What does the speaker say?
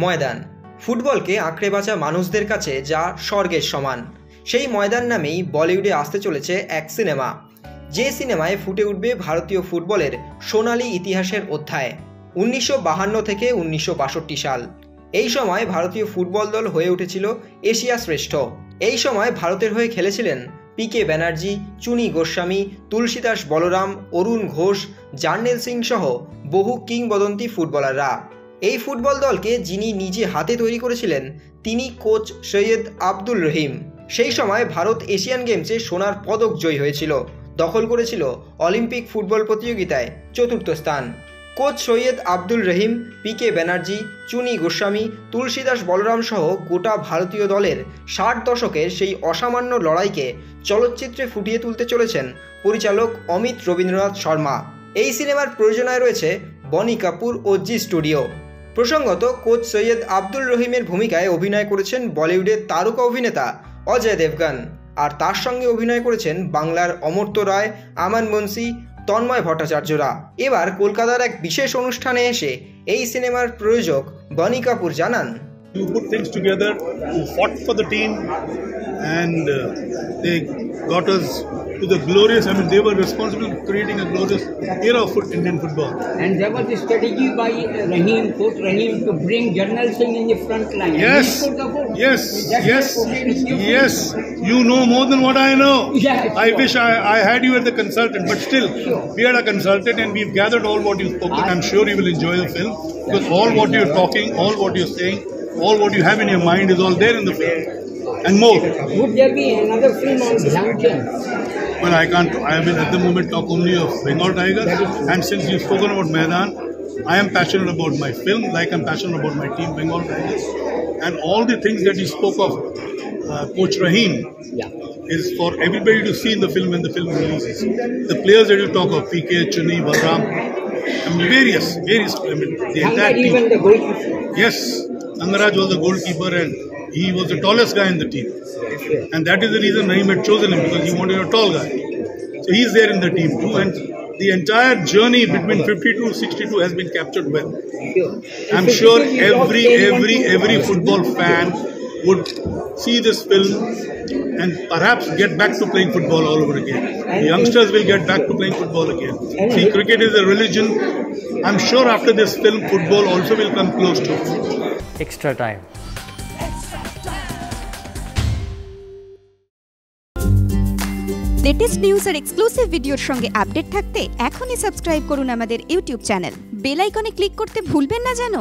ময়দান ফুটবলকে আঁকড়ে বাঁচা মানুষদের কাছে যা স্বর্গের সমান। সেই ময়দান নামেই বলিউডে আসতে চলেছে এক সিনেমা, যে সিনেমায় ফুটে উঠবে ভারতীয় ফুটবলের সোনালী ইতিহাসের অধ্যায়। 1952 থেকে 1962 সাল, এই সময় ভারতীয় ফুটবল দল হয়ে উঠেছিল এশিয়া শ্রেষ্ঠ। এই সময় ভারতের হয়ে খেলেছিলেন পিকে ব্যানার্জি, চুনি গোস্বামী, তুলসীদাস বলরাম, অরুণ ঘোষ, জার্নেল সিং সহ বহু কিংবদন্তি ফুটবলাররা। এই ফুটবল দলকে যিনি নিজে হাতে তৈরি করেছিলেন তিনি কোচ সৈয়দ আব্দুল রহিম। সেই সময় ভারত এশিয়ান গেমসে সোনার পদক জয়ী হয়েছিল, দখল করেছিল অলিম্পিক ফুটবল প্রতিযোগিতায় 4র্থ স্থান। কোচ সৈয়দ আব্দুল রহিম, পিকে ব্যানার্জি, চুনি গোস্বামী, তুলসীদাস বলরাম সহ গোটা ভারতীয় দলের 60 দশকের সেই অসামান্য লড়াইকে চলচ্চিত্রে ফুটিয়ে তুলতে চলেছেন পরিচালক অমিত রবীন্দ্রনাথ শর্মা। এই সিনেমার প্রযোজনায় রয়েছে বনি কাপুর ও জি স্টুডিও। প্রসঙ্গত, কোচ সৈয়দ আব্দুল রহিমের ভূমিকায় অভিনয় করেছেন বলিউডের তারকা অভিনেতা অজয় দেবগন, আর তার সঙ্গে অভিনয় করেছেন বাংলার অমর্ত্য রায়, আমান মুন্সি, তন্ময় ভট্টাচার্যরা। এবার কলকাতার এক বিশেষ অনুষ্ঠানে এসে এই সিনেমার প্রযোজক বনি কাপুর জানান, You put things together, you fought for the team, and they got us to the glorious. I mean, they were responsible for creating a glorious era of Indian football. And there was a strategy by Rahim, Coach Rahim, to bring Jarnail Singh in the front line. Yes, yes. You know more than what I know. Yeah, I wish I had you as the consultant, but still, we had a consultant, and we've gathered all what you've spoken. I'm sure you will enjoy the film because all what you're talking, all what you're saying, all what you have in your mind is all there in the film and more. Would there be another film on Dhyanchan? Well, I can't. I will at the moment talk only of Bengal Tigers. And since you've spoken about Maidan, I am passionate about my film, like I'm passionate about my team, Bengal Tigers. And all the things that you spoke of, Coach Rahim, is for everybody to see in the film when the film releases. The players that you talk of, PK, Chuni, Balram, I mean, various. I mean, the entire team. Even the goalkeeper. Yes, Angaraj was the goalkeeper and he was the tallest guy in the team. And that is the reason Rahim had chosen him, because he wanted a tall guy. So he's there in the team too. And the entire journey between 52 to 62 has been captured well. I'm sure every football fan would see this film and perhaps get back to playing football all over again. The youngsters will get back to playing football again. See, cricket is a religion. I'm sure after this film, football also will come close to it. Extra time. Latest news আর exclusive ভিডিওর সঙ্গে update থাকতে এখনই subscribe করুন আমাদের YouTube channel. Bell আইকনে click করতে ভুলবেন না যেন।